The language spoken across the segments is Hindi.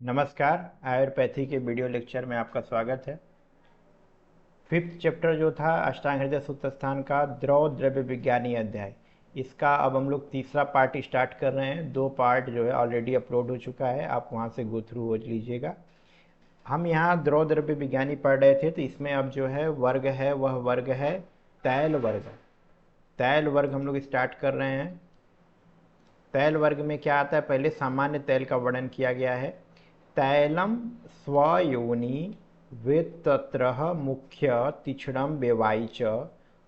नमस्कार। आयुर्वेथी के वीडियो लेक्चर में आपका स्वागत है। फिफ्थ चैप्टर जो था अष्टांग हृदय सूत्र स्थान का द्रव द्रव्य विज्ञानी अध्याय, इसका अब हम लोग तीसरा पार्ट स्टार्ट कर रहे हैं। 2 पार्ट जो है ऑलरेडी अपलोड हो चुका है, आप वहाँ से गो थ्रू हो लीजिएगा। हम यहाँ द्रव द्रव्य विज्ञानी पढ़ रहे थे, तो इसमें अब जो है वर्ग है वह वर्ग है तैल वर्ग। तैल वर्ग हम लोग स्टार्ट कर रहे हैं। तैल वर्ग में क्या आता है, पहले सामान्य तैल का वर्णन किया गया है। तैलम स्वयोनि वेत्तत्रः मुख्य तीक्ष्णम बेवाई च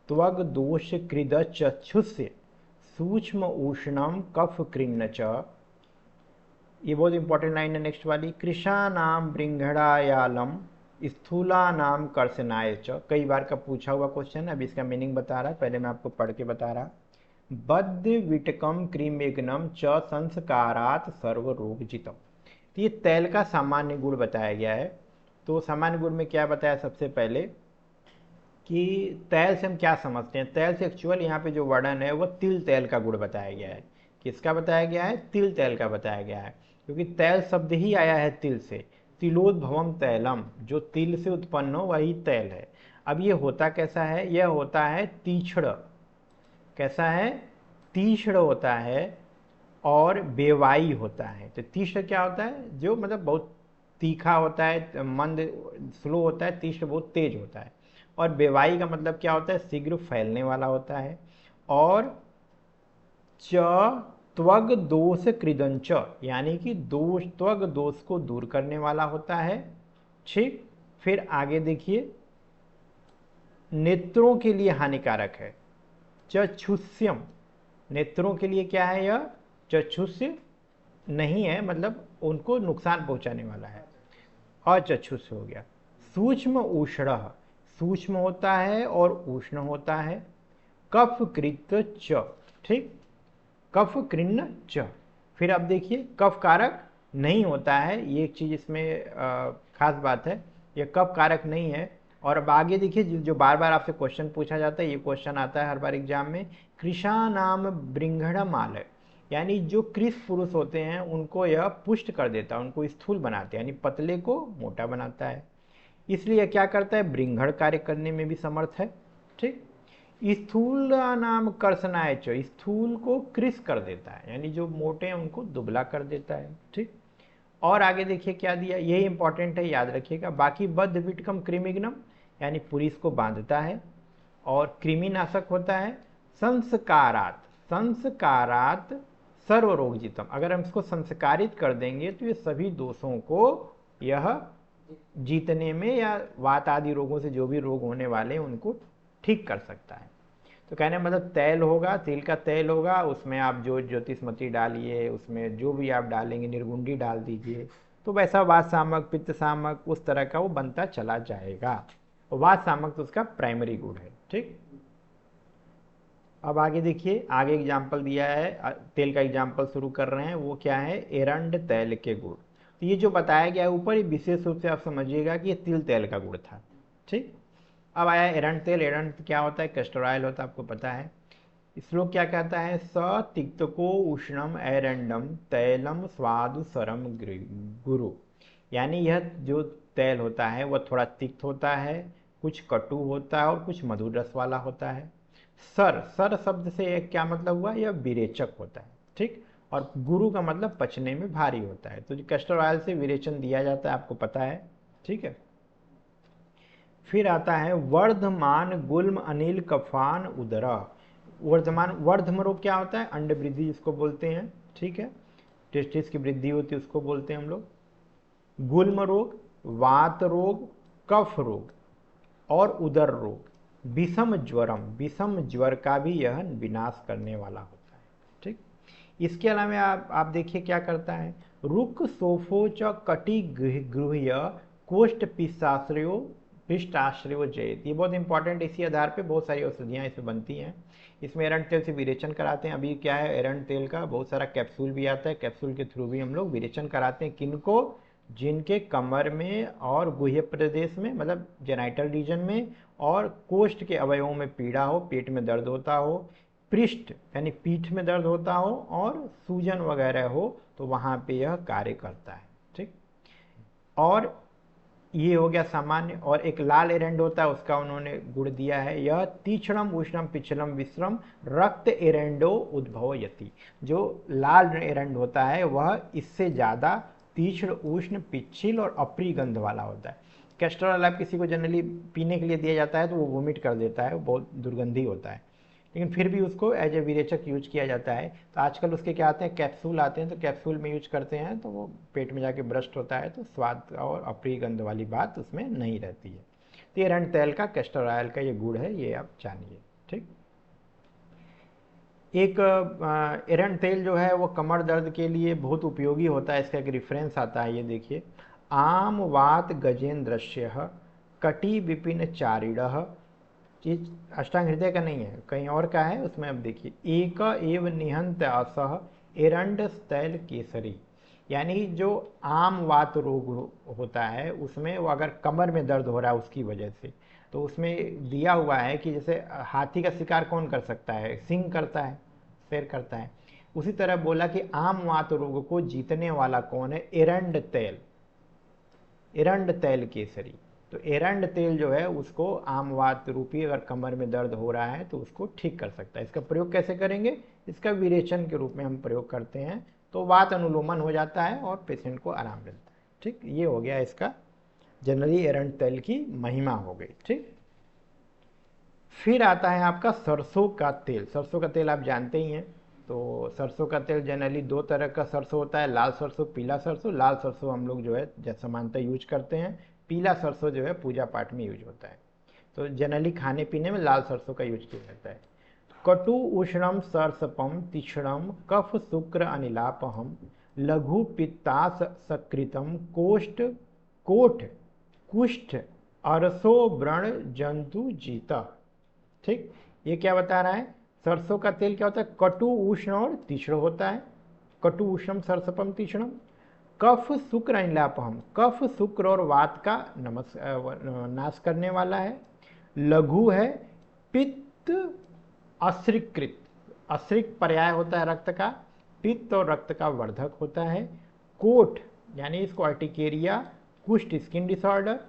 त्वग दोष कृद चक्षुष्य सूक्ष्म उष्णम कफ कृन्न च। ये बहुत इंपॉर्टेंट लाइन है नेक्स्ट वाली। कृशानाम बृंघड़ायालम स्थूलानाम कर्षणाय च। कई बार का पूछा हुआ क्वेश्चन है, अब इसका मीनिंग बता रहा है, पहले मैं आपको पढ़ के बता रहा। बद्ध विटकम क्रीमेग्नम च संस्कारात सर्व रोग जितम। तो ये तैल का सामान्य गुण बताया गया है। तो सामान्य गुण में क्या बताया, सबसे पहले कि तैल से हम क्या समझते हैं। तैल से एक्चुअल यहाँ पे जो वर्णन है वो तिल तैल का गुण बताया गया है। किसका बताया गया है, तिल तैल का बताया गया है, क्योंकि तैल शब्द ही आया है तिल से। तिलोद्भवम तैलम, जो तिल से उत्पन्न हो वही तैल है। अब ये होता कैसा है, यह होता है तीक्ष्ण। कैसा है, तीक्ष्ण होता है और बेवाई होता है। तो तीक्ष्ण क्या होता है, जो मतलब बहुत तीखा होता है, मंद स्लो होता है, तीक्ष्ण बहुत तेज होता है। और बेवाई का मतलब क्या होता है, शीघ्र फैलने वाला होता है। और च त्वग दोष कृदंच, यानी कि दोष त्वग दोष को दूर करने वाला होता है। ठीक, फिर आगे देखिए, नेत्रों के लिए हानिकारक है। चक्षुष्यम, नेत्रों के लिए क्या है यह, चक्षुष्य नहीं है, मतलब उनको नुकसान पहुंचाने वाला है। अचक्षुष हो गया। सूक्ष्म उष्ण, सूक्ष्म होता है और उष्ण होता है। कफ कृत च, ठीक, कफ कृन्न च। फिर अब देखिए, कफ कारक नहीं होता है, ये एक चीज इसमें खास बात है, ये कफ कारक नहीं है। और अब आगे देखिए, जो बार बार आपसे क्वेश्चन पूछा जाता है, ये क्वेश्चन आता है हर बार एग्जाम में। कृषा नाम बृंघण माल, यानी जो कृष पुरुष होते हैं उनको यह पुष्ट कर देता है, उनको स्थूल बनाते हैं, यानी पतले को मोटा बनाता है। इसलिए क्या करता है, बृंघण कार्य करने में भी समर्थ है। ठीक, स्थूल नाम कर्षणाय च, स्थूल को कृष कर देता है, यानी जो मोटे हैं उनको दुबला कर देता है। ठीक, और आगे देखिए क्या दिया, यही इंपॉर्टेंट है, याद रखिएगा। बाकी बद्ध विटकम कृमिग्नम, यानी पुलिस को बांधता है और कृमिनाशक होता है। संस्कारात, संस्कारात सर्व रोग जीतम, अगर हम इसको संस्कारित कर देंगे तो ये सभी दोषों को यह जीतने में, या वात आदि रोगों से जो भी रोग होने वाले हैं उनको ठीक कर सकता है। तो कहने मतलब तैल होगा, तिल का तेल होगा, उसमें आप जो ज्योतिषमती डालिए, उसमें जो भी आप डालेंगे, निर्गुंडी डाल दीजिए, तो वैसा वात शामक पित्त शामक उस तरह का वो बनता चला जाएगा। और वात शामक तो उसका प्राइमरी गुण है। ठीक, अब आगे देखिए, आगे एग्जाम्पल दिया है, तेल का एग्जाम्पल शुरू कर रहे हैं। वो क्या है, एरंड तेल के गुण। तो ये जो बताया गया है ऊपर, ये विशेष रूप से आप समझिएगा कि ये तिल तेल का गुण था। ठीक, अब आया एरंड तेल। एरंड क्या होता है, कैस्टर ऑयल होता है, आपको पता है। श्लोक क्या कहता है, स तिक्तको उष्णम एरंडम तैलम स्वादु सरम गुरु, यानी यह जो तेल होता है वह थोड़ा तिक्त होता है, कुछ कटु होता है और कुछ मधुर रस वाला होता है। सर, सर शब्द से एक क्या मतलब हुआ, यह विरेचक होता है। ठीक, और गुरु का मतलब पचने में भारी होता है। तो जो कैस्टर ऑयल से विरेचन दिया जाता है, आपको पता है। ठीक है, फिर आता है वर्धमान गुल्म अनिल कफान उदरा। वर्धमान, वर्धम रोग क्या होता है, अंड वृद्धि जिसको बोलते हैं। ठीक है, टेस्टिस की वृद्धि होती है उसको बोलते हैं हम लोग। गुल्म रोग, वात रोग, कफ रोग और उदर रोग, विषम ज्वरम, विषम ज्वर का भी यह विनाश करने वाला होता है। ठीक, इसके अलावा आप देखिए क्या करता है, रुक सोफो च कटि गृह्य कोष्ठ पिष्टाश्रयो पिष्टाश्रयो जयत। ये बहुत इंपॉर्टेंट, इसी आधार पे बहुत सारी औषधियाँ इसमें बनती हैं। इसमें एरंड तेल से विरेचन कराते हैं। अभी क्या है, एरंड तेल का बहुत सारा कैप्सूल भी आता है, कैप्सूल के थ्रू भी हम लोग विरेचन कराते हैं। किनको, जिनके कमर में और गुह्य प्रदेश में, मतलब जेनाइटल रीजन में, और कोष्ठ के अवयवों में पीड़ा हो, पेट में दर्द होता हो, पृष्ठ यानी पीठ में दर्द होता हो, और सूजन वगैरह हो, तो वहाँ पे यह कार्य करता है। ठीक, और ये हो गया सामान्य। और एक लाल एरंड होता है, उसका उन्होंने गुण दिया है, यह तीक्ष्णम उष्णम पिछलम विश्रम रक्त एरेंडो उद्भव यति। जो लाल एरंड होता है वह इससे ज़्यादा तीक्ष्ण उष्ण पिछिल और अप्रिय गंध वाला होता है। कैस्टर ऑयल आप किसी को जनरली पीने के लिए दिया जाता है तो वो वोमिट कर देता है, वो बहुत दुर्गंधी होता है, लेकिन फिर भी उसको एज ए विरेचक यूज किया जाता है। तो आजकल उसके क्या आते हैं, कैप्सूल आते हैं, तो कैप्सूल में यूज करते हैं, तो वो पेट में जाके ब्रस्ट होता है, तो स्वाद और अप्रिय गंध वाली बात उसमें नहीं रहती है। तो एरंड तेल का, कैस्टर ऑयल का ये गुण है, ये आप जानिए। ठीक। एक एरंड तेल जो है वो कमर दर्द के लिए बहुत उपयोगी होता है। इसका एक रेफरेंस आता है, ये देखिए, आम वात गजेंद्रस्य कटी विपिन चारिण। ये अष्टांग हृदय का नहीं है, कहीं और का है, उसमें अब देखिए, एक एव निहंत असह एरंड तैल केसरी। यानी जो आम वात रोग होता है उसमें वो अगर कमर में दर्द हो रहा है उसकी वजह से, तो उसमें दिया हुआ है कि जैसे हाथी का शिकार कौन कर सकता है, सिंह करता है, शेर करता है। उसी तरह बोला कि आम वात रोग को जीतने वाला कौन है, एरंड तेल, एरंड तेल केसरी। तो एरंड तेल जो है उसको आमवात रूपी अगर कमर में दर्द हो रहा है तो उसको ठीक कर सकता है। इसका प्रयोग कैसे करेंगे, इसका विरेचन के रूप में हम प्रयोग करते हैं, तो वात अनुलोमन हो जाता है और पेशेंट को आराम मिलता है। ठीक, ये हो गया इसका जनरली एरंड तेल की महिमा हो गई। ठीक, फिर आता है आपका सरसों का तेल। सरसों का तेल आप जानते ही हैं। तो सरसों का तेल जनरली दो तरह का सरसों होता है, लाल सरसों, पीला सरसों। लाल सरसों हम लोग जो है समानता यूज करते हैं, पीला सरसों जो है पूजा पाठ में यूज होता है। तो जनरली खाने पीने में लाल सरसों का यूज किया जाता है। कटु उष्णम सरसपम तीक्ष्णम कफ शुक्र अनिलापहम लघु पित्तास सकृतम कोष्ठ कोठ कुष्ठ अरसो व्रण जंतु जीता। ठीक, ये क्या बता रहा है, सरसों का तेल क्या होता है, कटु उष्ण और तीक्ष्ण होता है। कटु उष्णम सरसपम तीक्ष्णम, कफ शुक्र अनिलापहम, कफ शुक्र और वात का नाश करने वाला है। लघु है, पित्त अश्रिकृत, अश्रिक पर्याय होता है रक्त का, पित्त और रक्त का वर्धक होता है। कोठ यानी इसको अर्टिकेरिया, कुष्ठ स्किन डिसऑर्डर,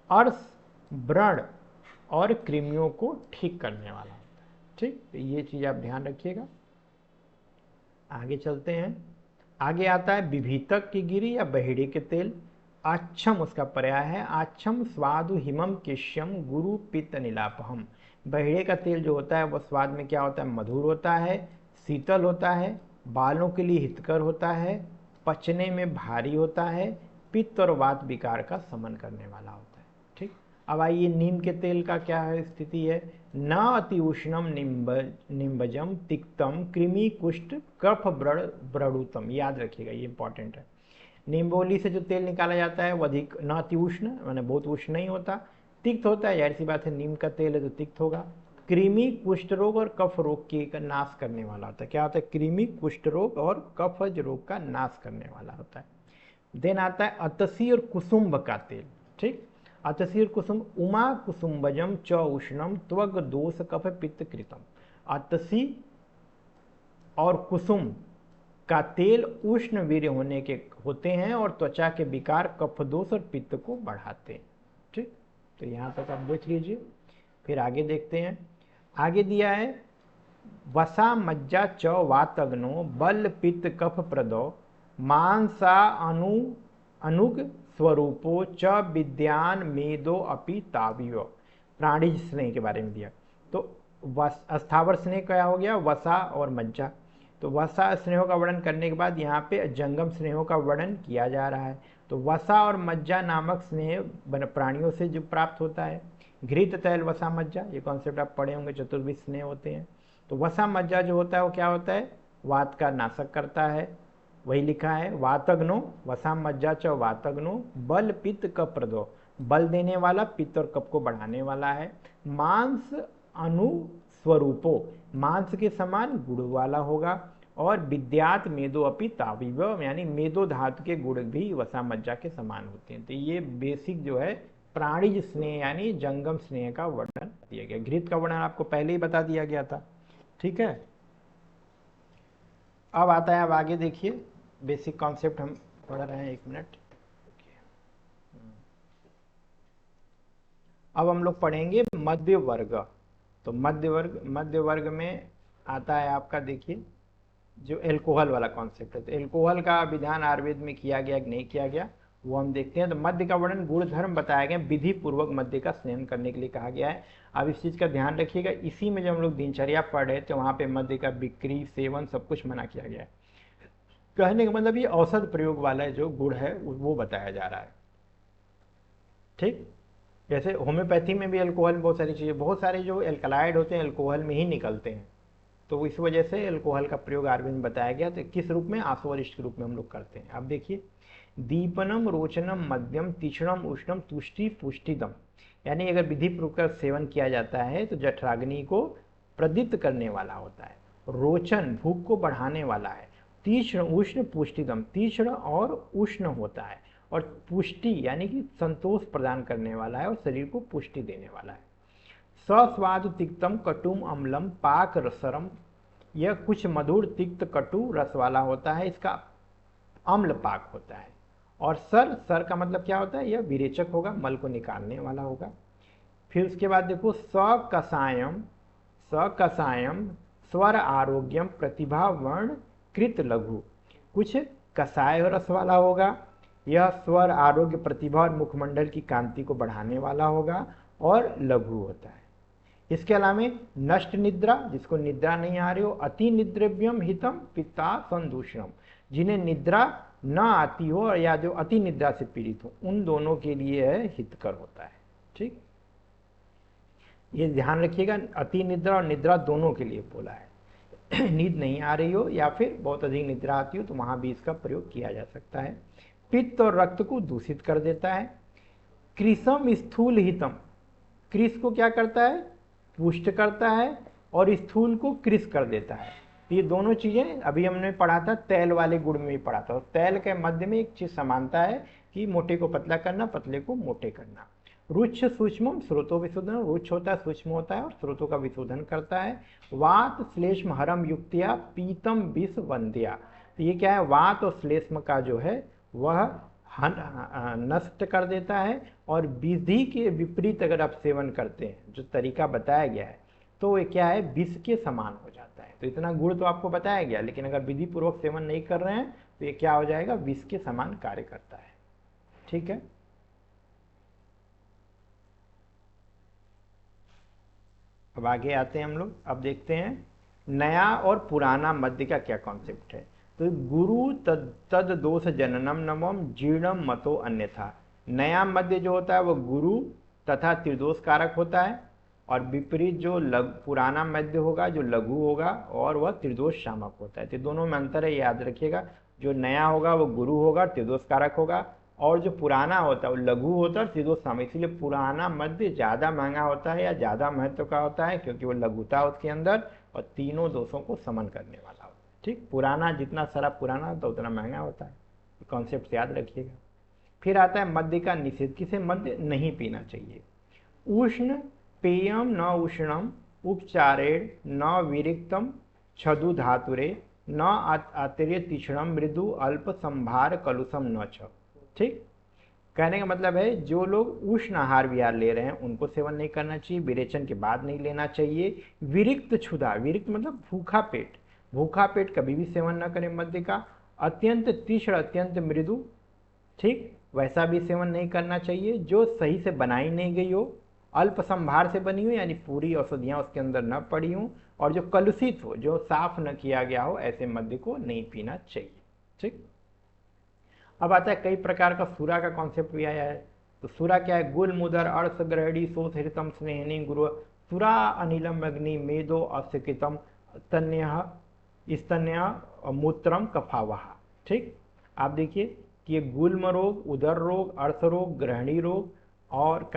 अर्स व्रण और कृमियों को ठीक करने वाला होता है। ठीक, तो ये चीज आप ध्यान रखिएगा। आगे चलते हैं। आगे आता है विभीतक की गिरी या बहेड़े के तेल। आच्छम उसका पर्याय है, आच्छम स्वादु हिमम केश्यम गुरु पित्त नीलापहम। बहेड़े का तेल जो होता है वह स्वाद में क्या होता है, मधुर होता है, शीतल होता है, बालों के लिए हितकर होता है, पचने में भारी होता है, पित्त और वात विकार का शमन करने वाला होता है। ठीक, अब आइए नीम के तेल का क्या है स्थिति है, न अति उष्णम निम्बजम तिक्तम कृमि कुष्ठ कफ ब्रड़ुतम। याद रखिएगा, ये इंपॉर्टेंट है। निम्बोली से जो तेल निकाला जाता है वो अधिक न अति उष्ण, मैंने बहुत उष्ण नहीं होता, तिक्त होता है, जाहिर सी बात है नीम का तेल है तो तिक्त होगा। कृमि कुष्ठ रोग और कफ रोग के नाश करने वाला होता है। क्या होता है, कृमि कुष्ठ रोग और कफज रोग का नाश करने वाला होता है। देन आता है अतसी और कुसुम्ब का तेल। ठीक, अतसी और कुसुम, उमा कुसुम्बजम च उष्णम त्वग दोष कफ पित्त कृतम। अतसी और कुसुम का तेल उष्ण वीर्य होने के होते हैं और त्वचा के विकार कफ दोष और पित्त को बढ़ाते हैं। ठीक, तो यहां तक आप देख लीजिए। फिर आगे देखते हैं। आगे दिया है वसा मज्जा च वातग्नो बल पित्त कफ प्रदो मांसा अनुग स्वरूपो च विद्यान मेदो अपि तावियो। प्राणिज स्नेह के बारे में दिया। तो अस्थावर स्नेह क्या हो गया, वसा और मज्जा। तो वसा स्नेहों का वर्णन करने के बाद यहाँ पे जंगम स्नेहों का वर्णन किया जा रहा है। तो वसा और मज्जा नामक स्नेह प्राणियों से जो प्राप्त होता है, घृत तैल वसा मज्जा, ये कॉन्सेप्ट आप पढ़े होंगे, चतुर्विध स्नेह होते हैं। तो वसा मज्जा जो होता है वो क्या होता है, वात का नाशक करता है, वही लिखा है वातग्नो, वसा मज्जा च वातग्नो बल पित्त कफ प्रदो, बल देने वाला, पित्त और कफ को बढ़ाने वाला है। मांस अनुस्वरूपो, मांस के समान गुण वाला होगा। और विद्यात मेदो अपि ताविव, यानी मेदो धातु के गुण भी वसा मज्जा के समान होते हैं। तो ये बेसिक जो है प्राणिज स्नेह यानी जंगम स्नेह का वर्णन दिया गया। घृत का वर्णन आपको पहले ही बता दिया गया था। ठीक है, अब आता है, अब आगे देखिए बेसिक कॉन्सेप्ट हम पढ़ रहे हैं। एक मिनट, अब हम लोग पढ़ेंगे मध्य वर्ग। तो मध्य वर्ग में आता है आपका, देखिए जो एल्कोहल वाला कॉन्सेप्ट है। तो एल्कोहल का विधान आयुर्वेद में किया गया कि नहीं किया गया, वो हम देखते हैं। तो मध्य का वर्णन गुणधर्म बताया गया, विधि पूर्वक मध्य का स्नेहन करने के लिए कहा गया है। अब इस चीज़ का ध्यान रखिएगा, इसी में जब हम लोग दिनचर्या पढ़ रहे थे वहाँ पे मध्य का बिक्री सेवन सब कुछ मना किया गया है। कहने का मतलब ये औषध प्रयोग वाला जो गुण है वो बताया जा रहा है। ठीक, जैसे होम्योपैथी में भी अल्कोहल में बहुत सारी चीज़ें, बहुत सारे जो एल्कलाइड होते हैं अल्कोहल में ही निकलते हैं। तो इस वजह से अल्कोहल का प्रयोग आयुर्वेद में बताया गया। तो किस रूप में, आसुअरिष्ट के रूप में हम लोग करते हैं। अब देखिए, दीपनम रोचनम मध्यम तीक्ष्णम उष्णम तुष्टि पुष्टिदम, यानी अगर विधि पूर्वक सेवन किया जाता है तो जठराग्नि को प्रदीप्त करने वाला होता है। रोचन भूख को बढ़ाने वाला है। तीक्ष्ण उष्ण पुष्टिदम, तीक्ष्ण और उष्ण होता है। और पुष्टि यानी कि संतोष प्रदान करने वाला है और शरीर को पुष्टि देने वाला है। सस्वाद तिक्तम कटुम अम्लम पाक रसरम, यह कुछ मधुर तिक्त कटु रस वाला होता है, इसका अम्ल पाक होता है। और सर का मतलब क्या होता है, यह विरेचक होगा, मल को निकालने वाला होगा। फिर उसके बाद देखो सकसायम स्वर आरोग्यम प्रतिभा वर्ण कृत लघु, कुछ कसाय रस वाला होगा, यह स्वर आरोग्य प्रतिभा और मुखमंडल की कांति को बढ़ाने वाला होगा और लघु होता है। इसके अलावा नष्ट निद्रा, जिसको निद्रा नहीं आ रही हो, अति निद्रव्यम हितम पिता संदूषणम, जिन्हें निद्रा न आती हो या जो अति निद्रा से पीड़ित हो, उन दोनों के लिए हितकर होता है। ठीक, ये ध्यान रखिएगा, अति निद्रा और निद्रा दोनों के लिए बोला है। नींद नहीं आ रही हो या फिर बहुत अधिक निद्रा आती हो तो वहां भी इसका प्रयोग किया जा सकता है। पित्त और रक्त को दूषित कर देता है। कृषम स्थूल हितम, कृष को क्या करता है, पुष्ट करता है, और स्थूल को कृष कर देता है। ये दोनों चीजें अभी हमने पढ़ा था, तेल वाले गुण में भी पढ़ा था। तेल के मध्य में एक चीज समानता है कि मोटे को पतला करना, पतले को मोटे करना। रुच्छ सूक्ष्म स्रोतो विशोधन, रुच्छ होता है सूक्ष्म होता है और स्रोतों का विशोधन करता है। वात श्लेष्म हरम युक्तिया पीतम विष वंद्या, तो ये क्या है, वात और श्लेष्म का जो है वह नष्ट कर देता है। और विधि के विपरीत अगर आप सेवन करते हैं, जो तरीका बताया गया है, तो ये क्या है, विष के समान हो जाता है। तो इतना गुण तो आपको बताया गया, लेकिन अगर विधि पूर्वक सेवन नहीं कर रहे हैं तो ये क्या हो जाएगा, विष के समान कार्य करता है। ठीक है, अब आगे आते हैं हम लोग। अब देखते हैं नया और पुराना मध्य का क्या कॉन्सेप्ट है। तो गुरु तद दोष जननम नवम जीर्णम मतो अन्यथा, नया मध्य जो होता है वो गुरु तथा त्रिदोष कारक होता है, और विपरीत जो पुराना मध्य होगा जो लघु होगा और वह त्रिदोष शामक होता है। तो दोनों में अंतर है, याद रखिएगा। जो नया होगा वो गुरु होगा, त्रिदोष कारक होगा, और जो पुराना होता है वो लघु होता है और त्रिदोष शामक। इसलिए पुराना मध्य ज़्यादा महंगा होता है या ज़्यादा महत्व का होता है, क्योंकि वो लघुता उसके अंदर और तीनों दोषों को समन करने वाला होता है। ठीक, पुराना जितना सारा पुराना होता है उतना महंगा होता है, कॉन्सेप्ट याद रखिएगा। फिर आता है मध्य का निषेध, किसे मध्य नहीं पीना चाहिए। उष्ण पेयम न उष्णम उपचारेण न विरिक्तम छदु धातुरे न आतिर्य तीक्ष्णम मृदु अल्प संभार कलुषम न छ। ठीक, कहने का मतलब है जो लोग उष्ण आहार विहार ले रहे हैं उनको सेवन नहीं करना चाहिए, विरेचन के बाद नहीं लेना चाहिए। विरिक्त क्षुधा, विरिक्त मतलब भूखा पेट, भूखा पेट कभी भी सेवन न करें मध्य का। अत्यंत तीक्ष्ण अत्यंत मृदु, ठीक, वैसा भी सेवन नहीं करना चाहिए। जो सही से बनाई नहीं गई हो, अल्प संभार से बनी हो, यानी पूरी औषधियाँ उसके अंदर न पड़ी हों, और जो कलुषित हो, जो साफ न किया गया हो, ऐसे मध्य को नहीं पीना चाहिए। ठीक, अब आता है कई प्रकार का सूरा का कॉन्सेप्ट भी आया है। तो सूरा क्या है, गुल मुदर अर्थ ग्रहणी सोस हृतम स्नेहनी गुरु सूरा अनिलम अग्नि मेदो अस्कृतम स्तन्य मूत्रम कफावहा। ठीक, आप देखिए कि ये गुल्म रोग, उदर रोग, अर्थ रोग, ग्रहणी रोग और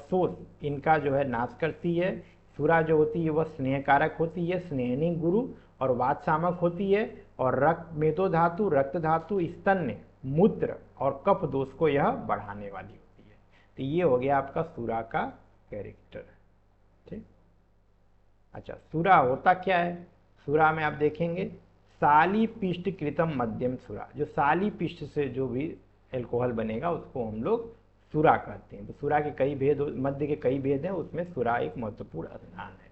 शोष, इनका जो है नाश करती है। सूरा जो होती है वह स्नेह कारक होती है, स्नेहनी गुरु और वात शामक होती है। और रक्त मेदो धातु, रक्त धातु, स्तन्य, मूत्र और कफ दोष को यह बढ़ाने वाली होती है। तो ये हो गया आपका सूरा का कैरेक्टर। ठीक, अच्छा, सूरा होता क्या है। सूरा में आप देखेंगे साली पिष्ट कृतम मध्यम सूरा, जो साली पिष्ट से जो भी एल्कोहल बनेगा उसको हम लोग सुरा कहते हैं। तो सुरा के कई भेद, मध्य के कई भेद हैं, उसमें सुरा एक महत्वपूर्ण स्थान है।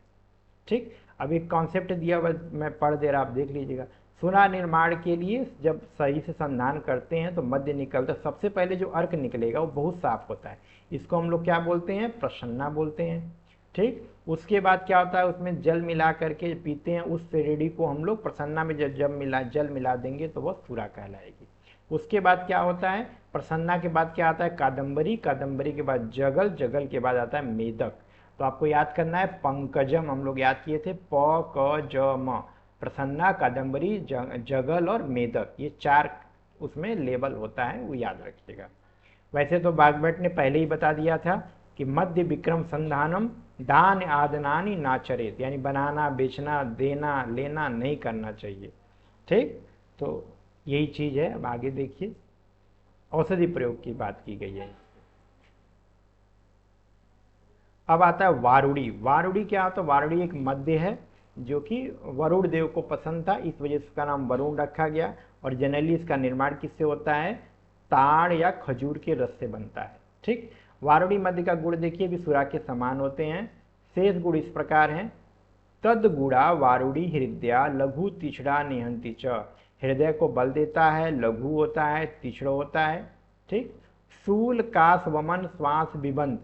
ठीक, अब एक कॉन्सेप्ट दिया हुआ मैं पढ़ दे रहा, आप देख लीजिएगा। सुरा निर्माण के लिए जब सही से संधान करते हैं तो मध्य निकलता, सबसे पहले जो अर्क निकलेगा वो बहुत साफ होता है, इसको हम लोग क्या बोलते हैं, प्रसन्ना बोलते हैं। ठीक, उसके बाद क्या होता है, उसमें जल मिला करके पीते हैं, उस रेडी को हम लोग प्रसन्ना में जब जल मिला देंगे तो वह सुरा कहलाएगी। उसके बाद क्या होता है, प्रसन्ना के बाद क्या आता है, कादम्बरी, कादम्बरी के बाद जगल, जगल के बाद आता है मेदक। तो आपको याद करना है, पंकजम हम लोग याद किए थे, प क ज म, प्रसन्ना, कादम्बरी, जगल और मेदक, ये 4 उसमें लेवल होता है, वो याद रखिएगा। वैसे तो बागभट्ट ने पहले ही बता दिया था कि मध्य विक्रम संधानम दान आदनानी नाचरित, यानी बनाना, बेचना, देना, लेना नहीं करना चाहिए। ठीक, तो यही चीज है। अब आगे देखिए, औषधि प्रयोग की बात की गई है। अब आता है वारुड़ी। वारुड़ी क्या होता है, वारुड़ी एक मध्य है जो कि वरुण देव को पसंद था, इस वजह से इसका नाम वरुण रखा गया। और जनरली इसका निर्माण किससे होता है, ताड़ या खजूर के रस से बनता है। ठीक, वारुड़ी मध्य का गुण देखिए भी सुरा के समान होते हैं। शेष गुण इस प्रकार हैं, तद गुड़ा वारुड़ी हृदया लघु तिछड़ा निहंती च, हृदय को बल देता है, लघु होता है, तिछड़ होता है। ठीक, शूल काश वमन श्वास विबंध,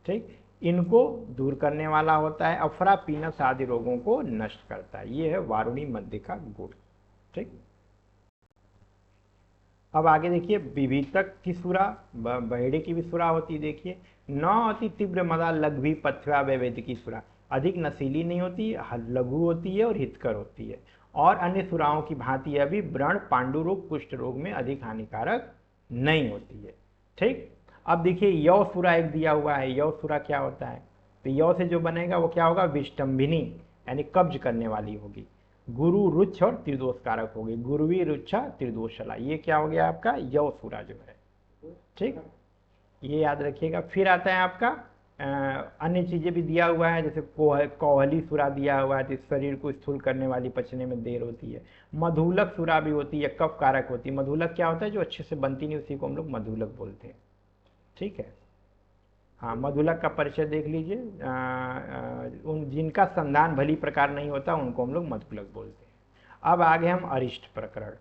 ठीक, इनको दूर करने वाला होता है, अफरा पीनस आदि रोगों को नष्ट करता है। ये है वारुणी मध्य का गुण। ठीक, अब आगे देखिए, विभीतक की सुरा, बहेड़े की भी सुरा होती है। देखिए, न अति तीव्र मदा लघ्वी पथ्या वैवेद की सुरा, अधिक नशीली नहीं होती, लघु होती है और हितकर होती है। और अन्य सुराओं की भांति यह भी व्रण, पांडु रोग, कुष्ठ रोग में अधिक हानिकारक नहीं होती है। ठीक, अब देखिए यौ सुरा एक दिया हुआ है। यौ सुरा क्या होता है, तो यौ से जो बनेगा वो क्या होगा, विष्टम्भिनी, यानी कब्ज करने वाली होगी। गुरु रुच्छ और त्रिदोष कारक होगी, गुरुवी रुच्छा त्रिदोषला, ये क्या हो गया आपका यौ सुरा जो है। ठीक, ये याद रखिएगा। फिर आता है आपका अन्य चीजें भी दिया हुआ है, जैसे कोहली सुरा दिया हुआ है, तो शरीर को स्थूल करने वाली, पचने में देर होती है। मधुलक सुरा भी होती है, कफ कारक होती है। मधुलक क्या होता है, जो अच्छे से बनती नहीं, उसी को हम लोग मधुलक बोलते हैं। ठीक है, हाँ, मधुलक का परिचय देख लीजिए। उन जिनका संधान भली प्रकार नहीं होता उनको हम लोग मधुलक बोलते हैं। अब आगे हम अरिष्ट प्रकरण,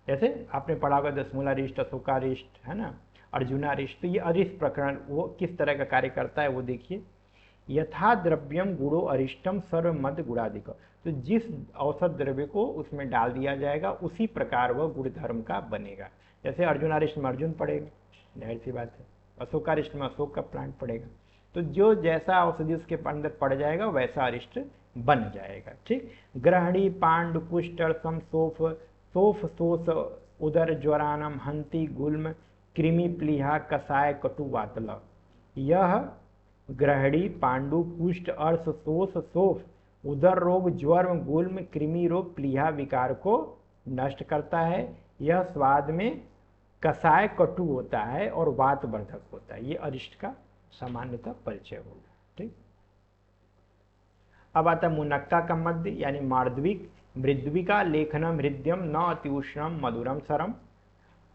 जैसे आपने पढ़ा होगा दशमूलारिष्ट, अशोकारिष्ट, है ना, अर्जुनारिष्ट। तो ये अरिष्ट प्रकरण वो किस तरह का कार्य करता है वो देखिए। यथा द्रव्यम गुणो अरिष्टम सर्व मद गुणाधिक, तो जिस औसत द्रव्य को उसमें डाल दिया जाएगा उसी प्रकार वह गुण धर्म का बनेगा। जैसे अर्जुनारिष्ट में अर्जुन पड़ेगा, जाहिर सी बात है। अशोकारिष्ट में अशोक का प्लांट पड़ेगा। तो जो जैसा औषधि उसके अंदर पड़ जाएगा वैसा अरिष्ट बन जाएगा। ठीक, ग्रहणी, पांडु, कुष्ठ, सम, सोफ, सोफ, शोष, उदर, ज्वरानम, हंति, गुल्म, कृमि, प्लीहा, कसाय, कटु, वातल, यह ग्रहणी, पांडु, कुष्ठ, अर्श, शोष, सोफ, उदर रोग, ज्वर, गुल्म, कृमि रोग, प्लीहा विकार को नष्ट करता है। यह स्वाद में कसाय, कटु होता है और वात वर्धक होता है। ये अरिष्ट का सामान्यतः परिचय होगा। ठीक, अब आता है मुनक्का का मध्य, यानी मार्दविक, मृद्विका, लेखनम, हृदयम, न अति उष्णम, मधुरम सरम,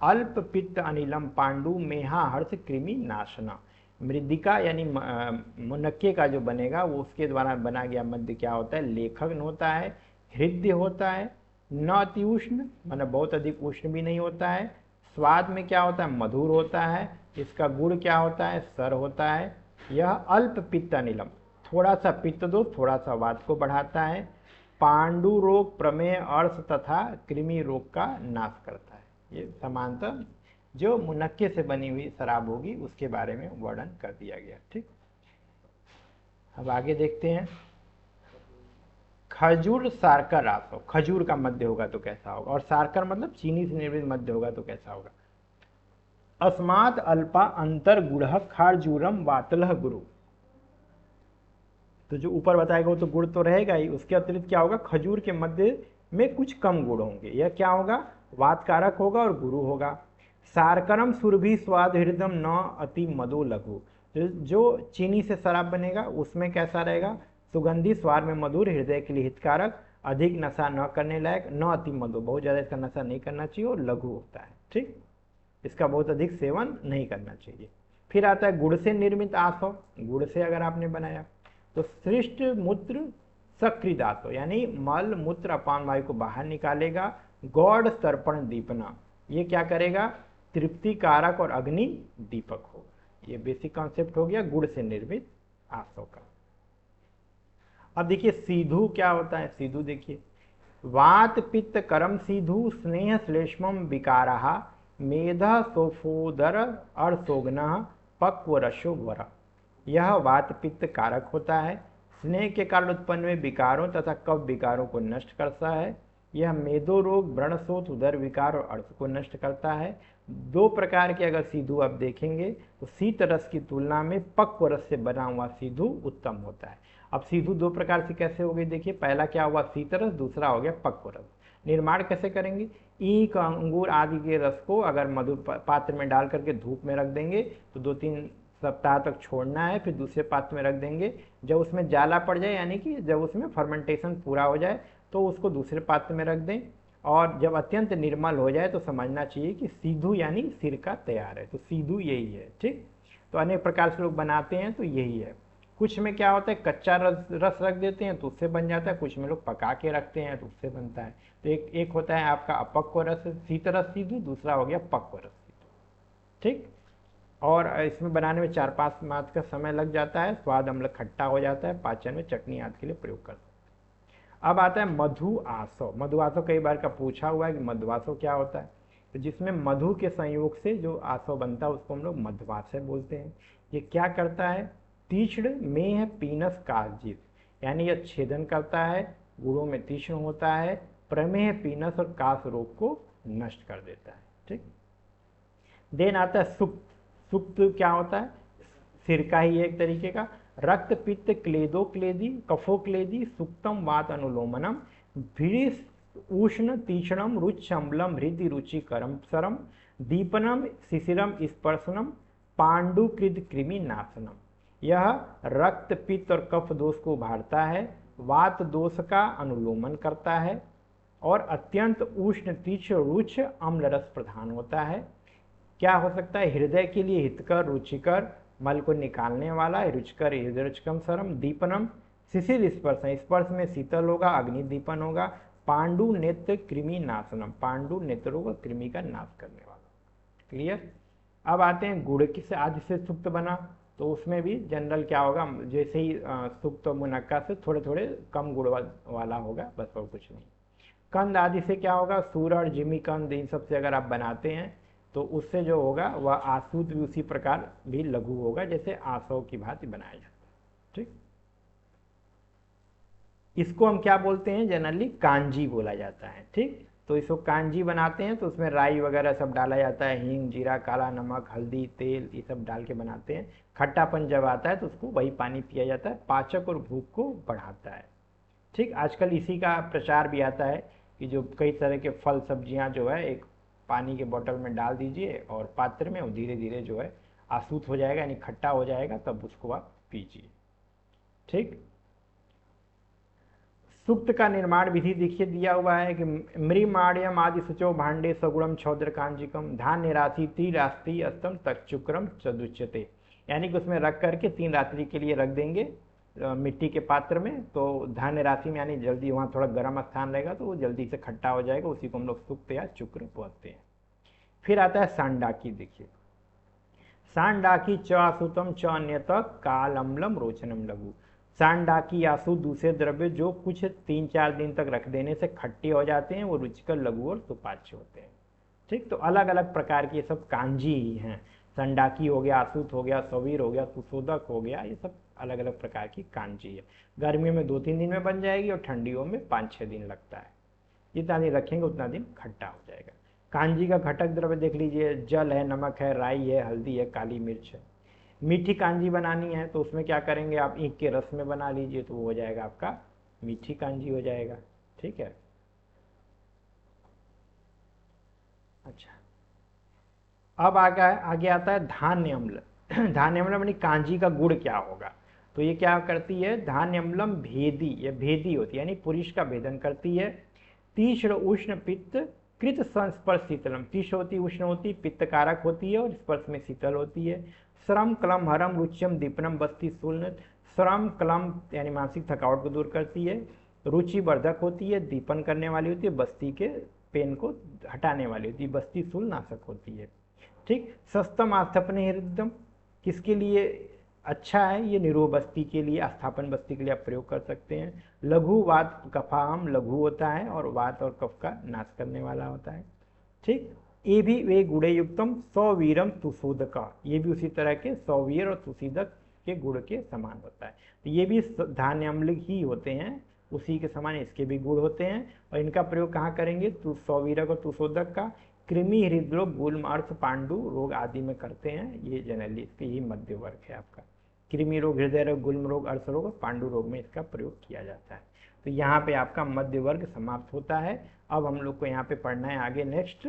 अल्प पित्त अनिलम, पांडु, मेहा, हर्ष, कृमि नाशना। मृदिका यानी मुनक्के का जो बनेगा वो उसके द्वारा बना गया मध्य क्या होता है, लेखन होता है, हृदय होता है, न अति उष्ण मतलब बहुत अधिक उष्ण भी नहीं होता है, स्वाद में क्या होता है, मधुर होता है, इसका गुण क्या होता है, सर होता है। यह अल्प पित्त अनिलम, थोड़ा सा पित्त दोष, थोड़ा सा वात को बढ़ाता है। पांडु रोग, प्रमेय, अर्श तथा कृमि रोग का नाश करता है। ये समानतः जो मुनक्के से बनी हुई शराब होगी उसके बारे में वर्णन कर दिया गया। ठीक, अब आगे देखते हैं। खजूर सारकर रास हो, खजूर का मध्य होगा तो कैसा होगा, और सारकर मतलब चीनी से निर्मित मध्य होगा तो कैसा होगा। अस्मात् अल्पा अंतर गुड़ खारजूरम वातलह गुरु, तो जो ऊपर बताएगा वो तो गुड़ तो रहेगा ही, उसके अतिरिक्त क्या होगा, खजूर के मध्य में कुछ कम गुड़ होंगे। यह क्या होगा, वातकारक होगा और गुरु होगा। सारकरम सुरभि स्वाद हृदम न अति मदो लघु, जो चीनी से शराब बनेगा उसमें कैसा रहेगा, सुगंधी, स्वाद में मधुर, हृदय के लिए हितकारक, अधिक नशा न करने लायक, न अति मधु, बहुत ज़्यादा इसका नशा नहीं करना चाहिए, और लघु होता है। ठीक, इसका बहुत अधिक सेवन नहीं करना चाहिए। फिर आता है गुड़ से निर्मित आसव, गुड़ से अगर आपने बनाया तो सृष्ट मूत्र सकृत आसव, यानी मल मूत्र अपान वायु को बाहर निकालेगा। गौड़ तर्पण दीपना, ये क्या करेगा, तृप्ति कारक और अग्नि दीपक होगा। ये बेसिक कॉन्सेप्ट हो गया गुड़ से निर्मित आसव का। अब देखिए सीधु क्या होता है। सीधु देखिए, वात पित्त करम सीधु स्नेह श्लेष्मम विकारा मेध सोफोदर अर्सोग्न पक्व रसो वर। यह वात पित्त कारक होता है, स्नेह के कारण उत्पन्न हुए विकारों तथा कफ विकारों को नष्ट करता है। यह मेदो रोग, व्रणशोथ, उदर विकार और अर्थ को नष्ट करता है। दो प्रकार के अगर सीधु आप देखेंगे तो शीत रस की तुलना में पक्व रस से बना हुआ सीधु उत्तम होता है। अब सीधु दो प्रकार से कैसे हो गई देखिए, पहला क्या हुआ शीत रस, दूसरा हो गया पक्व रस। निर्माण कैसे करेंगे, ईख अंगूर आदि के रस को अगर मधुर पात्र में डाल करके धूप में रख देंगे तो 2-3 सप्ताह तक छोड़ना है, फिर दूसरे पात्र में रख देंगे। जब उसमें जाला पड़ जाए, यानी कि जब उसमें फर्मेंटेशन पूरा हो जाए तो उसको दूसरे पात्र में रख दें, और जब अत्यंत निर्मल हो जाए तो समझना चाहिए कि सीधु यानी सिरका तैयार है। तो सीधु यही है, ठीक। तो अनेक प्रकार से लोग बनाते हैं, तो यही है। कुछ में क्या होता है, कच्चा रस रख देते हैं तो उससे बन जाता है, कुछ में लोग पका के रखते हैं तो उससे बनता है। तो एक होता है आपका अपक्व रस शीत रस सीधु, दूसरा हो गया पक्व रस सीधु, ठीक। और इसमें बनाने में 4-5 माह का समय लग जाता है, स्वाद अम्ल खट्टा हो जाता है, पाचन में चटनी आदि के लिए प्रयोग कर सकते हैं। अब आता है मधु आसव। मधु आसव कई बार का पूछा हुआ है कि मधुआसव क्या होता है। तो जिसमें मधु के संयोग से जो आसव बनता है उसको हम लोग मधुआसव बोलते हैं। ये क्या करता है, तीक्ष्ण मेह पीनस काजित, यानी यह छेदन करता है, गुड़ों में तीक्ष्ण होता है, प्रमेह पीनस और कास रोग को नष्ट कर देता है, ठीक। देन आता है सुक्त। सुक्त क्या होता है, सिरका ही एक तरीके का। रक्त पित्त क्लेदो क्लेदी कफो क्लेदी सुक्तम वात अनुलोमनम भीष उष्ण तीक्ष्णम रुच अम्लम हृदय रुचि करम सरम दीपनम शिशिरम स्पर्शनम पांडुकृत कृमि नाशनम। यह रक्त पित्त और कफ दोष को उभारता है, वात दोष का अनुलोमन करता है और अत्यंत उष्ण तीक्ष्ण रुच अम्ल रस प्रधान होता है। क्या हो सकता है, हृदय के लिए हितकर रुचिकर, मल को निकालने वाला, रुचिकर हृदय रुचिकम सरम दीपनम शिशिर स्पर्श, स्पर्श में शीतल होगा, अग्नि दीपन होगा। पांडु नेत्र कृमि नाशनम, पांडु नेत्रों का कृमि का नाश करने वाला। क्लियर। अब आते हैं गुड़ से आदि से सुक्त बना, तो उसमें भी जनरल क्या होगा, जैसे ही सुक्त मुनक्का से थोड़े थोड़े कम गुड़ वाला होगा, बस और कुछ नहीं। कंद आदि से क्या होगा, सूरड़ जिमी कंद, इन सबसे अगर आप बनाते हैं तो उससे जो होगा वह आसूत भी उसी प्रकार भी लघु होगा जैसे आसव की भांति बनाया जाता है, ठीक। इसको हम क्या बोलते हैं, जनरली कांजी बोला जाता है, ठीक। तो इसको कांजी बनाते हैं तो उसमें राई वगैरह सब डाला जाता है, हींग, जीरा, काला नमक, हल्दी, तेल, ये सब डाल के बनाते हैं। खट्टापन जब आता है तो उसको वही पानी पिया जाता है, पाचक और भूख को बढ़ाता है, ठीक। आजकल इसी का प्रचार भी आता है कि जो कई तरह के फल सब्जियां जो है एक पानी के बोतल में डाल दीजिए और पात्र में, और धीरे धीरे जो है आसूत हो जाएगा, यानी खट्टा हो जाएगा, तब उसको आप पीजिए, ठीक। सुक्त का निर्माण विधि देखिए दिया हुआ है कि मृमाण्यम आदि सुचो भांडे सगुणम छौद्र कांजिकम धान्य राशि त्रिरात्रि अस्तम तक्षुक्रम चदुच्यते, यानी कि उसमें रख करके 3 रात्रि के लिए रख देंगे मिट्टी के पात्र में, तो धान्य राशि में यानी जल्दी वहाँ थोड़ा गर्म स्थान रहेगा तो वो जल्दी से खट्टा हो जाएगा, उसी को हम लोग सुक्त या चुक्र बोलते हैं। फिर आता है सांडाकी। देखिए सांडाकी च आसुतम च अन्यत काल अम्लम रोचनम लघु। सांडाकी आसु दूसरे द्रव्य जो कुछ 3-4 दिन तक रख देने से खट्टे हो जाते हैं, वो रुचिकर लघु और सुपाच्य होते हैं, ठीक। तो अलग अलग प्रकार के सब कांजी ही हैं। संडाकी हो गया, आसूत हो गया, सवीर हो गया, सुशोधक हो गया, ये सब अलग अलग प्रकार की कांजी है। गर्मियों में 2-3 दिन में बन जाएगी और ठंडियों में 5-6 दिन लगता है। जितना दिन रखेंगे उतना दिन खट्टा हो जाएगा। कांजी का घटक द्रव्य देख लीजिए, जल है, नमक है, राई है, हल्दी है, काली मिर्च है। मीठी कांजी बनानी है तो उसमें क्या करेंगे आप, ईख के रस में बना लीजिए तो वो हो जाएगा आपका मीठी कांजी हो जाएगा, ठीक है। अच्छा, अब आगे आता है धान्य अम्ल। धान्य अम्ल यानी कांजी का गुड़ क्या होगा, तो ये क्या करती है, धान्य अम्लम भेदी, ये भेदी होती है यानी पुरुष का भेदन करती है। तीक्ष्ण उष्ण पित्त कृत संस्पर्श शीतलम, तीक्ष्ण होती, उष्ण होती, पित्त कारक होती है और स्पर्श में शीतल होती है। श्रम क्लम हरम रुच्यम दीपनम बस्ती शूल। श्रम क्लम यानी मानसिक थकावट को दूर करती है, रुचि वर्धक होती है, दीपन करने वाली होती है, बस्ती के पेन को हटाने वाली होती है, बस्ती शूल नाशक होती है। ठीक। सस्तम आस्थापन हृदयम किसके लिए अच्छा है, ये निरोह बस्ती के लिए, आस्थापन बस्ती के लिए आप प्रयोग कर सकते हैं। लघु वात कफाम लघु होता है और वात और कफ का नाश करने वाला होता है। ठीक। ये भी वे गुणे युक्तम सौवीरम सुशोधक, ये भी उसी तरह के सौवीर और सुशीदक के गुण के समान होता है। तो ये भी धान्य अम्ल ही होते हैं, उसी के समान इसके भी गुण होते हैं। और इनका प्रयोग कहाँ करेंगे, तो सौवीरक और सुशोधक का कृमि हृदरोग गुल्म अर्थ पांडु रोग आदि में करते हैं। ये जनरली इसके ही मध्य वर्ग है आपका। कृमि रोग, हृदय रोग, गुल्म रोग, अर्थ रोग और पांडु रोग में इसका प्रयोग किया जाता है। तो यहाँ पे आपका मध्य वर्ग समाप्त होता है। अब हम लोग को यहाँ पे पढ़ना है आगे नेक्स्ट,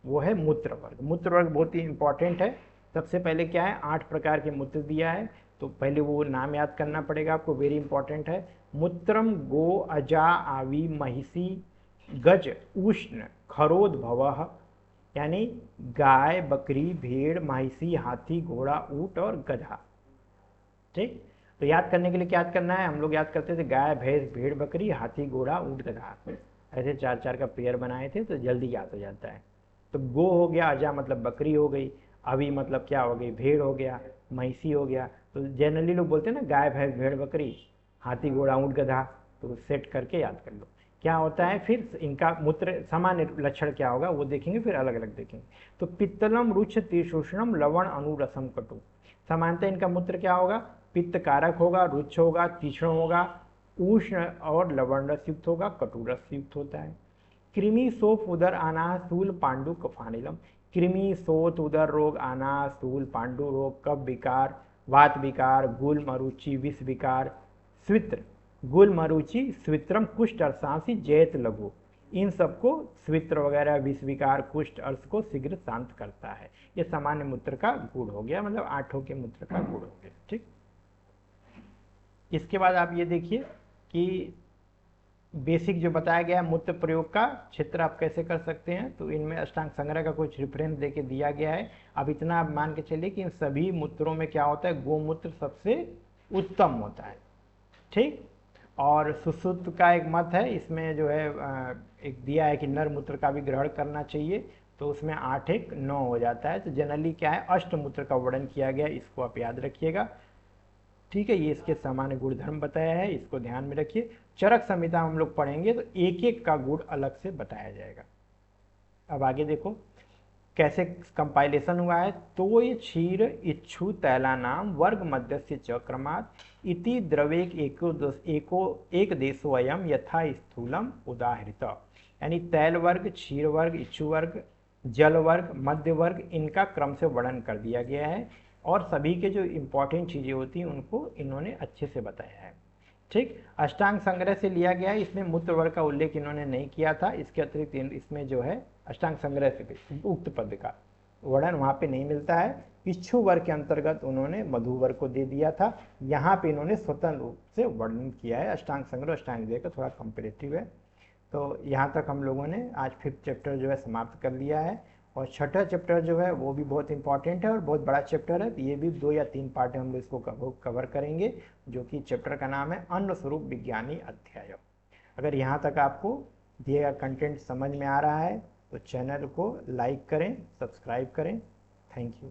वो है मूत्र वर्ग। मूत्र वर्ग बहुत ही इंपॉर्टेंट है। सबसे पहले क्या है, 8 प्रकार के मूत्र दिया है, तो पहले वो नाम याद करना पड़ेगा आपको, वेरी इंपॉर्टेंट है। मूत्रम गो अजा आवी महिषी गज उष्ण खरोद भवः, यानी गाय, बकरी, भेड़, महिषी, हाथी, घोड़ा, ऊंट और गधा। ठीक। तो याद करने के लिए क्या याद करना है, हम लोग याद करते थे गाय, भैंस, भेड़, बकरी, हाथी, घोड़ा, ऊंट, गधा, ऐसे 4-4 का पेयर बनाए थे, तो जल्दी याद हो जाता है। तो गो हो गया, अजा मतलब बकरी हो गई, अभी मतलब क्या हो गई, भेड़ हो गया, महिषी हो गया। तो जनरली लोग बोलते हैं ना गाय, भैंस, भेड़, बकरी, हाथी, घोड़ा, ऊंट, गधा, तो सेट करके याद कर लो क्या होता है। फिर इनका मूत्र सामान्य लक्षण क्या होगा वो देखेंगे, फिर अलग अलग देखेंगे। तो पित्तलम रुच्छ तीक्ष्णम लवण अनुरसम कटु, सामान्यतः इनका मूत्र क्या होगा, पित्त कारक होगा, रुच्छ होगा, तीक्ष्ण होगा, उष्ण और लवण रस युक्त होगा, कटु रस युक्त होता है। कृमि शोथ उदर आना स्थूल पांडु कफानिलम, कृमि शोथ उदर रोग आना स्थूल पांडु रोग, कफ विकार, वात विकार, गुल मरुचि, विष विकार, स्वित्र, गुल मरुचि, स्वित्रम, कुष्ठ अर्शांसी, जैत लघु, इन सबको स्वित्र वगैरह, विष विकार, कुष्ठ अर्श को शीघ्र शांत करता है। ये सामान्य मूत्र का गुण हो गया, मतलब 8 के मूत्र का गुण हो गया। ठीक। इसके बाद आप ये देखिए कि बेसिक जो बताया गया है मूत्र प्रयोग का क्षेत्र आप कैसे कर सकते हैं, तो इनमें अष्टांग संग्रह का कुछ रेफरेंस देके दिया गया है। अब इतना आप मान के चलिए कि इन सभी मूत्रों में क्या होता है, गोमूत्र सबसे उत्तम होता है। ठीक। और सुश्रुत का एक मत है, इसमें जो है एक दिया है कि नर मूत्र का भी ग्रहण करना चाहिए, तो उसमें 8 1 9 हो जाता है। तो जनरली क्या है, अष्टमूत्र का वर्णन किया गया, इसको आप याद रखिएगा। ठीक है, ये इसके सामान्य गुणधर्म बताया है, इसको ध्यान में रखिए। चरक संहिता हम लोग पढ़ेंगे तो एक एक का गुण अलग से बताया जाएगा। अब आगे देखो कैसे कंपाइलेशन हुआ है। तो ये क्षीर इच्छु तैला नाम वर्ग मध्यस्य चक्रमात इति द्रवेक एक देशो अयम यथा स्थूलम उदाहृत, यानी तैल वर्ग, क्षीर वर्ग, इच्छु वर्ग, जल वर्ग, मध्य वर्ग, इनका क्रम से वर्णन कर दिया गया है। और सभी के जो इंपॉर्टेंट चीज़ें होती हैं उनको इन्होंने अच्छे से बताया है। ठीक। अष्टांग संग्रह से लिया गया है, इसमें मूत्र वर्ग का उल्लेख इन्होंने नहीं किया था। इसके अतिरिक्त इसमें जो है अष्टांग संग्रह से उक्त पद का वर्णन वहाँ पे नहीं मिलता है। इच्छु वर्ग के अंतर्गत उन्होंने मधु वर्ग को दे दिया था, यहाँ पे इन्होंने स्वतंत्र रूप से वर्णन किया है। अष्टांग संग्रह अष्टांग का थोड़ा कंपेरेटिव है। तो यहाँ तक हम लोगों ने आज 5th चैप्टर जो है समाप्त कर लिया है। और 6ठा चैप्टर जो है वो भी बहुत इंपॉर्टेंट है और बहुत बड़ा चैप्टर है। तो ये भी 2 या 3 पार्ट में हम लोग इसको कवर करेंगे, जो कि चैप्टर का नाम है अन्न स्वरूप विज्ञानी अध्याय। अगर यहाँ तक आपको दिया गया कंटेंट समझ में आ रहा है तो चैनल को लाइक करें, सब्सक्राइब करें। Thank you.